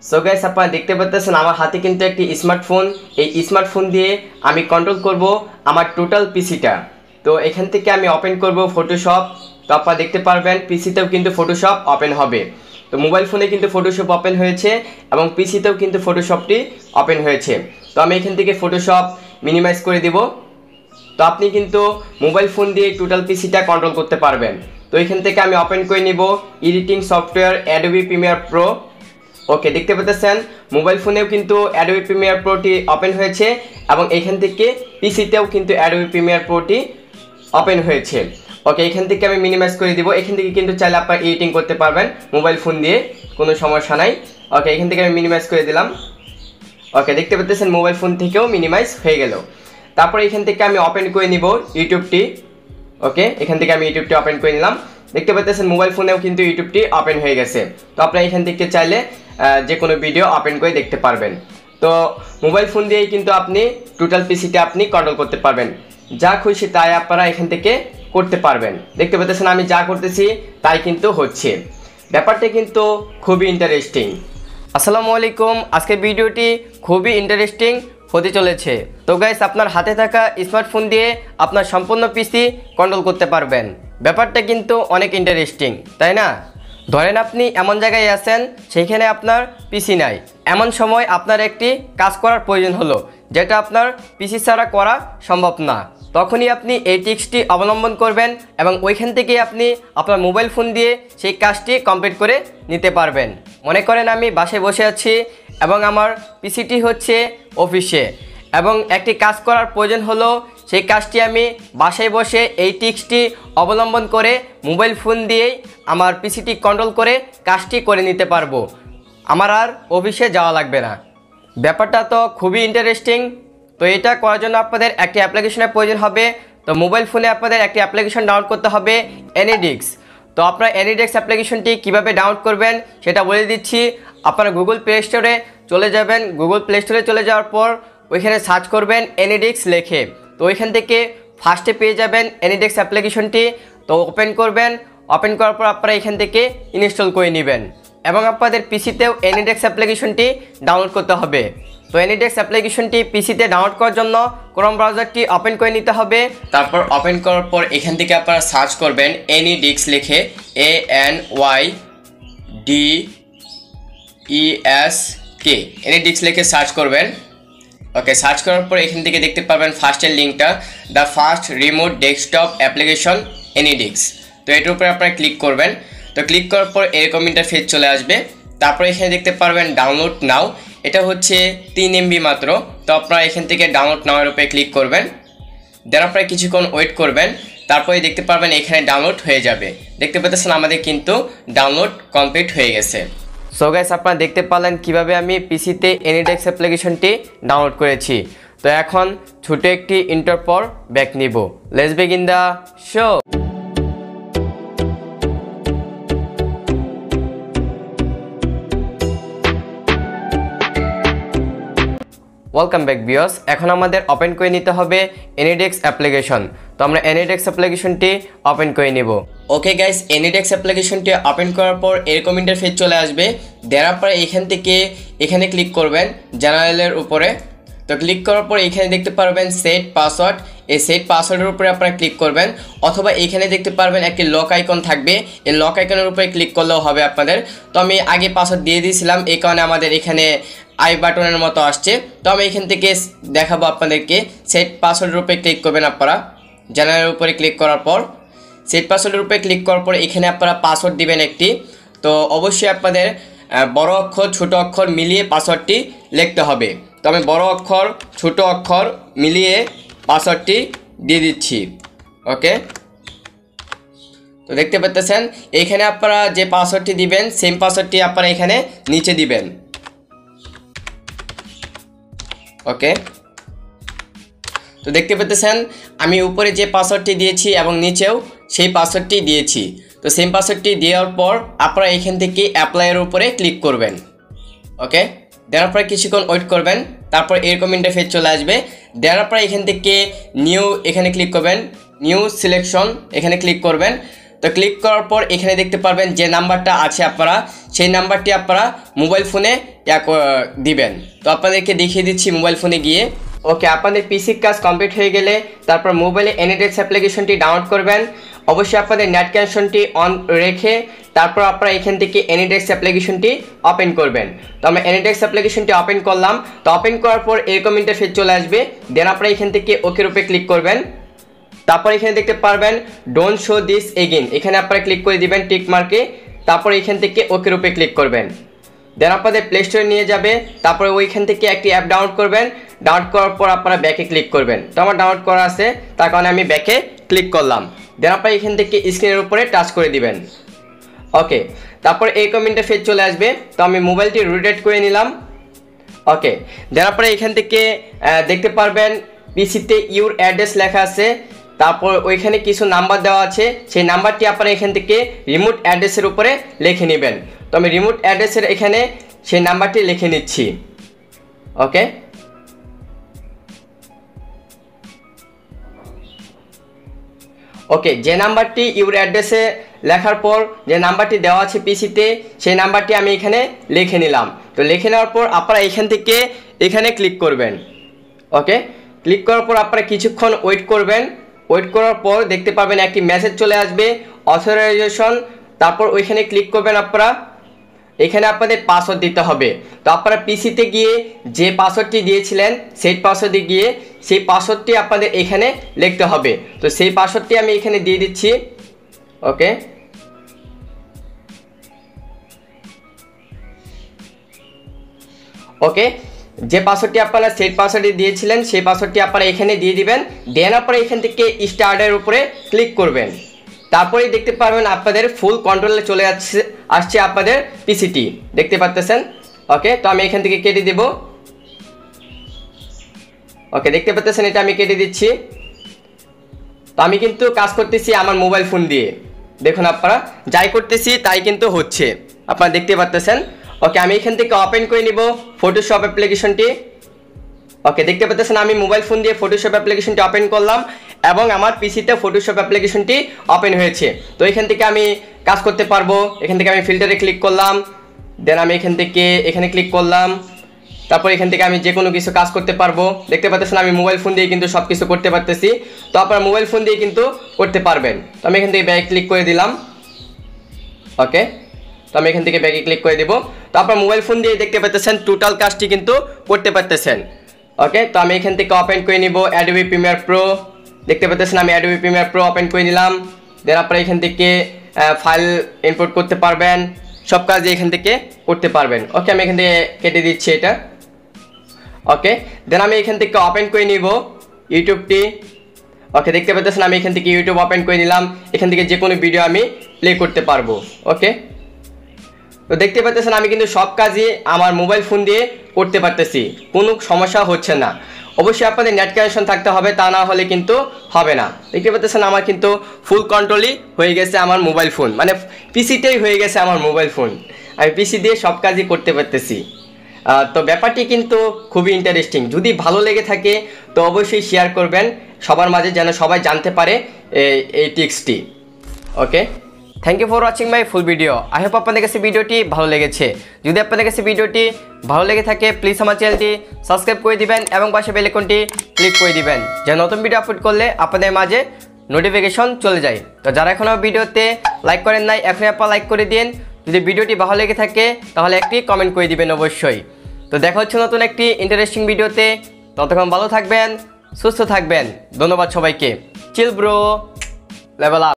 So guys, আপনারা দেখতে পাচ্ছেন আমার হাতে কিন্তু একটি স্মার্টফোন। এই স্মার্টফোন দিয়ে আমি কন্ট্রোল করব আমার টোটাল পিসিটা। তো এখান থেকে আমি ওপেন করব ফটোশপ। তো আপনারা দেখতে পারবেন পিসিতেও কিন্তু ফটোশপ ওপেন হবে। তো মোবাইল ফোনে কিন্তু ফটোশপ ওপেন হয়েছে এবং পিসিতেও কিন্তু ফটোশপটি ওপেন হয়েছে। তো আমি এখান থেকে ফটোশপ মিনিমাইজ করে দিব। তো আপনি কিন্তু মোবাইল ফোন দিয়ে টোটাল পিসিটা কন্ট্রোল করতে পারবেন। তো এখান থেকে আমি ওপেন করে নিব editing software Adobe Premiere Pro. Okay, দেখতে পাচ্ছেন মোবাইল ফোনেও কিন্তু অ্যাডোবি প্রিমিয়ার প্রোটি ওপেন হয়েছে এবং এখান থেকে পিসিতেও কিন্তু অ্যাডোবি প্রিমিয়ার প্রোটি ওপেন হয়েছে। ওকে, এখান থেকে আমি মিনিমাইজ করে দিব। এখান থেকে কিন্তু চাইলে আপনারা এডিটিং করতে পারবেন মোবাইল ফোন দিয়ে, কোনো সমস্যা নাই। ওকে, এখান থেকে আমি মিনিমাইজ করে দিলাম। ওকে, দেখতে পাচ্ছেন মোবাইল ফোন থেকেও মিনিমাইজ হয়ে গেল। তারপর এখান থেকে আমি ওপেন করে নিব ইউটিউবটি। ওকে, এখান থেকে আমি ইউটিউবটি ওপেন করে নিলাম। দেখতে পাচ্ছেন মোবাইল ফোনেও কিন্তু ইউটিউবটি ওপেন হয়ে গেছে। তো আপনারা এখান থেকে চাইলে যে কোনো ভিডিও ওপেন করে দেখতে পারবেন। তো মোবাইল ফোন দিয়েই কিন্তু আপনি টোটাল পিসিটা আপনি কন্ট্রোল করতে পারবেন। যা খুশি তাই আপনারা এখান থেকে করতে পারবেন। দেখতে পাচ্ছেন আমি যা করতেছি তাই কিন্তু হচ্ছে। ব্যাপারটা কিন্তু খুবই ইন্টারেস্টিং। আসসালামু আলাইকুম, আজকের ভিডিওটি খুবই ইন্টারেস্টিং হতে চলেছে। তো গাইস, আপনার হাতে থাকা স্মার্টফোন দিয়ে আপনার সম্পূর্ণ পিসি কন্ট্রোল করতে পারবেন। ব্যাপারটা কিন্তু অনেক ইন্টারেস্টিং, তাই না? ধরেন আপনি এমন জায়গায় আছেন, সেইখানে আপনার পিসি নাই। এমন সময় আপনার একটি কাজ করার প্রয়োজন হলো, যেটা আপনার পিসি ছাড়া করা সম্ভব না। তখনই আপনি এই ট্রিক্সটি অবলম্বন করবেন এবং ওইখান থেকে আপনি আপনার মোবাইল ফোন দিয়ে সেই কাজটি কমপ্লিট করে নিতে পারবেন। মনে করেন আমি বাসায় বসে আছি এবং আমার পিসিটি হচ্ছে অফিসে এবং একটি কাজ করার প্রয়োজন হলো, সেই কাজটি আমি বাসায় বসে এই ট্রিক্সটি অবলম্বন করে মোবাইল ফোন দিয়েই আমার পিসিটি কন্ট্রোল করে কাজটি করে নিতে পারবো। আমার আর অফিসে যাওয়া লাগবে না। ব্যাপারটা তো খুবই ইন্টারেস্টিং। তো এটা করার জন্য আপনাদের একটি অ্যাপ্লিকেশনের প্রয়োজন হবে। তো মোবাইল ফোনে আপনাদের একটি অ্যাপ্লিকেশন ডাউনলোড করতে হবে, এনিডিক্স। তো আপনারা এনিডিক্স অ্যাপ্লিকেশনটি কীভাবে ডাউনলোড করবেন সেটা বলে দিচ্ছি। আপনারা গুগল প্লে স্টোরে চলে যাবেন। গুগল প্লে স্টোরে চলে যাওয়ার পর ওইখানে সার্চ করবেন এনিডিক্স লেখে। তো ওইখান থেকে ফার্স্টে পেয়ে যাবেন এনিডিক্স অ্যাপ্লিকেশনটি। তো ওপেন করবেন। ওপেন করার পর আপনারা এখান থেকে ইনস্টল করে নেবেন এবং আপনাদের পিসিতেও এনিডিক্স অ্যাপ্লিকেশনটি ডাউনলোড করতে হবে। তো এনিডিক্স অ্যাপ্লিকেশনটি পিসিতে ডাউনলোড করার জন্য ক্রোম ব্রাউজারটি ওপেন করে নিতে হবে। তারপর ওপেন করার পর এখান থেকে আপনারা সার্চ করবেন এনিডিক্স লিখে, ANYDESK, এনিডিক্স লিখে সার্চ করবেন। ওকে, সার্চ করার পর এখান থেকে দেখতে পারবেন ফার্স্টের লিঙ্কটা, the first remote desktop application AnyDesk. তো এটার উপরে আপনারা ক্লিক করবেন। তো ক্লিক করার পর এরকম ইন্টারফেস চলে আসবে। তারপর এখানে দেখতে পারবেন ডাউনলোড নাও, এটা হচ্ছে 3 MB মাত্র। তো আপনারা এখান থেকে ডাউনলোড নাও এর উপরে ক্লিক করবেন। দেন আপনারা কিছুক্ষণ ওয়েট করবেন। তারপরে দেখতে পারবেন এখানে ডাউনলোড হয়ে যাবে। দেখতে পাচ্ছেন আমাদের কিন্তু ডাউনলোড কমপ্লিট হয়ে গেছে। সো গাইস, আপনারা দেখতে পারলেন কিভাবে আমি পিসিতে এনিডিক্স অ্যাপ্লিকেশনটি ডাউনলোড করেছি। তো এখন ছোট একটি ইন্টার পর ব্যাক নিব। Let's begin the show. Welcome back viewers. এখন আমাদের ওপেন করে নিতে হবে এনিডিক্স অ্যাপ্লিকেশন। তো আমরা এনিডিক্স অ্যাপ্লিকেশনটি ওপেন করে নিব। ওকে গাইস, এনিডিক্স অ্যাপ্লিকেশনটি ওপেন করার পর এরকম ইন্টারফেস চলে আসবে। দেওয়ার পরে এখান থেকে এখানে ক্লিক করবেন জেনারেলের উপরে। তো ক্লিক করার পর এখানে দেখতে পারবেন সেট পাসওয়ার্ড। এই সেট পাসওয়ার্ডের উপরে আপনারা ক্লিক করবেন, অথবা এখানে দেখতে পারবেন একটি লক আইকন থাকবে। এই লক আইকনের উপরে ক্লিক করলেও হবে আপনাদের। তো আমি আগে পাসওয়ার্ড দিয়ে দিয়েছিলাম, এই কারণে আমাদের এখানে আই বাটনের মতো আসছে। তো আমি এখান থেকে দেখাবো আপনাদেরকে। সেট পাসওয়ার্ডের উপরে ক্লিক করবেন আপনারা। জেনারেলের উপরে ক্লিক করার পর সেট পাসওয়ার্ডের উপরে ক্লিক করার পর এখানে আপনারা পাসওয়ার্ড দিবেন একটি। তো অবশ্যই আপনাদের বড় অক্ষর ছোট অক্ষর মিলিয়ে পাসওয়ার্ডটি লিখতে হবে। তো আমি বড় অক্ষর ছোট অক্ষর মিলিয়ে পাসওয়ার্ডটি দিয়ে দিচ্ছি। ওকে, তো দেখতে পাচ্ছেন এখানে আপনারা যে পাসওয়ার্ডটি দিবেন সেম পাসওয়ার্ডটি আপনারা এখানে নিচে দিবেন। ওকে, তো দেখতে পাচ্ছেন আমি উপরে যে পাসওয়ার্ডটি দিয়েছি এবং নিচেও সেই পাসওয়ার্ডটি দিয়েছি। তো সেম পাসওয়ার্ডটি দেওয়ার পর আপনারা এখান থেকে অ্যাপ্লাইয়ের উপরে ক্লিক করবেন। ওকে, দেওয়ার পরে কিছুক্ষণ ওয়েট করবেন। তারপর এরকম ইন্টারফেস চলে আসবে। দেওয়ার পরে এখান থেকে নিউ এখানে ক্লিক করবেন, নিউ সিলেকশন এখানে ক্লিক করবেন। তো ক্লিক করার পর এখানে দেখতে পারবেন যে নাম্বারটা আছে আপনারা সেই নাম্বারটি আপনারা মোবাইল ফোনে দিবেন। তো আপনাদেরকে দেখিয়ে দিচ্ছি মোবাইল ফোনে গিয়ে। ওকে, আপনাদের পিসির কাজ কমপ্লিট হয়ে গেলে তারপর মোবাইলে এনিডেক্স অ্যাপ্লিকেশনটি ডাউনলোড করবেন। অবশ্যই আপনাদের নেট কানেকশনটি অন রেখে তারপর আপনারা এখান থেকে এনিডেক্স অ্যাপ্লিকেশনটি ওপেন করবেন। তো আমরা এনিডেক্স অ্যাপ্লিকেশনটি ওপেন করলাম। তো ওপেন করার পর এরকম ইন্টারফেস চলে আসবে। দেন আপনারা এখান থেকে ওকের উপরে ক্লিক করবেন। তারপর এখানে দেখতে পারবেন ডোন্ট শো দিস এগেইন, এখানে আপনারা ক্লিক করে দিবেন টিক মার্কে। তারপর এখান থেকে ওকের উপরে ক্লিক করবেন। দেন আপনাদের প্লে স্টোরে নিয়ে যাবে। তারপরে ওইখান থেকে একটি অ্যাপ ডাউনলোড করবেন। ডাউনলোড করার পর আপনারা ব্যাকে ক্লিক করবেন। তো আমার ডাউনলোড করা আছে তার কারণে আমি ব্যাকে ক্লিক করলাম। দেন আপনারা এখান থেকে স্ক্রিনের উপরে টাচ করে দিবেন। ওকে, তারপর এরকম ইন্টারফেস চলে আসবে। তো আমি মোবাইলটি রোটেট করে নিলাম। ওকে, দেন আপনারা এখান থেকে দেখতে পারবেন পিসিতে ইউর অ্যাড্রেস লেখা আছে। তারপর ওইখানে কিছু নাম্বার দেওয়া আছে, সেই নাম্বারটি আপনারা এখান থেকে রিমোট অ্যাড্রেসের উপরে লিখে নেবেন। তো আমি রিমোট অ্যাড্রেসের এখানে সেই নাম্বারটি লিখে নিচ্ছি। ওকে, ওকে, যে নাম্বারটি ইউর অ্যাড্রেসে লেখার পর যে নাম্বারটি দেওয়া আছে পিসিতে সেই নাম্বারটি আমি এখানে লিখে নিলাম। তো লিখে নেওয়ার পর আপনারা এখান থেকে এখানে ক্লিক করবেন। ওকে, ক্লিক করার পর আপনারা কিছুক্ষণ ওয়েট করবেন। ওয়েট করার পর দেখতে পাবেন একটি মেসেজ চলে আসবে অথরাইজেশন। তারপর ওইখানে ক্লিক করবেন। আপনারা এখানে আপনাদের পাসওয়ার্ড দিতে হবে। তো আপনারা পিসিতে গিয়ে যে পাসওয়ার্ডটি দিয়েছিলেন সেই পাসওয়ার্ডে গিয়ে সেই পাসওয়ার্ডটি আপনাদের এখানে লিখতে হবে। তো সেই পাসওয়ার্ডটি আমি এখানে দিয়ে দিচ্ছি। ওকে, ওকে, যে পাসওয়ার্ডটি আপনারা সেট পাসওয়ার্ডে দিয়েছিলেন সেই পাসওয়ার্ডটি আপনারা এখানে দিয়ে দিবেন। দেন আপনারা এখান থেকে স্টার্টের উপরে ক্লিক করবেন। তারপরেই দেখতে পারবেন আপনাদের ফুল কন্ট্রোলে চলে আসছে আপনাদের পিসিটি, দেখতে পাচ্ছেন। ওকে, তো আমি এখান থেকে কেটে দেব। ওকে, দেখতে পাচ্ছেন এটা আমি কেটে দিচ্ছি। তো আমি কিন্তু কাজ করতেছি আমার মোবাইল ফোন দিয়ে। দেখুন আপনারা যাই করতেছি তাই কিন্তু হচ্ছে, আপনারা দেখতে পাচ্ছেন। ওকে, আমি এখান থেকে ওপেন করে নিব ফটোশপ অ্যাপ্লিকেশনটি। ওকে, দেখতে পাচ্ছেন আমি মোবাইল ফোন দিয়ে ফটোশপ অ্যাপ্লিকেশনটি ওপেন করলাম এবং আমার পিসিতে ফটোশপ অ্যাপ্লিকেশনটি ওপেন হয়েছে। তো এখান থেকে আমি কাজ করতে পারবো। এখান থেকে আমি ফিল্টারে ক্লিক করলাম। দেন আমি এখান থেকে এখানে ক্লিক করলাম। তারপর এখান থেকে আমি যে কোনো কিছু কাজ করতে পারবো। দেখতে পাচ্ছেন আমি মোবাইল ফোন দিয়ে কিন্তু সব কিছু করতে পারতেছি। তো আপনারা মোবাইল ফোন দিয়ে কিন্তু করতে পারবেন। তো আমি এখান থেকে ব্যাকে ক্লিক করে দিলাম। ওকে, তো আমি এখান থেকে ব্যাকে ক্লিক করে দেবো। তো আপনার মোবাইল ফোন দিয়ে দেখতে পাচ্ছেন টোটাল কাজটি কিন্তু করতে পারতেছেন। ওকে, তো আমি এখান থেকে ওপেন করে নিব অ্যাডোবি প্রিমিয়ার প্রো। দেখতে পাচ্ছেন আমি অ্যাডোবি প্রিমিয়ার প্রো ওপেন করে নিলাম। দেন আপনারা এখান থেকে ফাইল ইম্পোর্ট করতে পারবেন, সব কাজ এখান থেকে করতে পারবেন। ওকে, আমি এখান থেকে কেটে দিচ্ছি এটা। ওকে, দেন আমি এখান থেকে ওপেন করে নিব ইউটিউবটি। ওকে, দেখতে পাচ্ছেন আমি এখান থেকে ইউটিউব ওপেন করে নিলাম। এখান থেকে যে কোনো ভিডিও আমি প্লে করতে পারবো। ওকে, তো দেখতে পাচ্ছেন আমি কিন্তু সব কাজই আমার মোবাইল ফোন দিয়ে করতে পারতেছি, কোনো সমস্যা হচ্ছে না। অবশ্যই আপনাদের নেট কানেকশন থাকতে হবে, তা না হলে কিন্তু হবে না। দেখতে পাচ্ছেন আমার কিন্তু ফুল কন্ট্রোলই হয়ে গেছে আমার মোবাইল ফোন, মানে পিসিটাই হয়ে গেছে আমার মোবাইল ফোন। আমি পিসি দিয়ে সব কাজই করতে পারতেছি। তো ব্যাপারটি কিন্তু খুবই ইন্টারেস্টিং। যদি ভালো লেগে থাকে তো অবশ্যই শেয়ার করবেন সবার মাঝে, যেন সবাই জানতে পারে এই টিপসটি। Okay, thank you for watching my full video. I hope আপনাদের কাছে ভিডিওটি ভালো লেগেছে। যদি আপনাদের কাছে ভিডিওটি ভালো লেগে থাকে প্লিজ আমার চ্যানেলটি সাবস্ক্রাইব করে দিবেন এবং পাশে বেল আইকনটি ক্লিক করে দিবেন, যেন নতুন ভিডিও আপলোড করলে আপনাদের মাঝে নোটিফিকেশন চলে যায়। তো যারা এখনও ভিডিওতে লাইক করেন নাই এখনই আপনারা লাইক করে দিন। যদি ভিডিওটি ভালো লেগে থাকে তাহলে একটি কমেন্ট করে দিবেন অবশ্যই। তো দেখা হচ্ছে নতুন একটি ইন্টারেস্টিং ভিডিওতে। ততক্ষণ ভালো থাকবেন, সুস্থ থাকবেন। ধন্যবাদ সবাইকে। Chill bro, level up.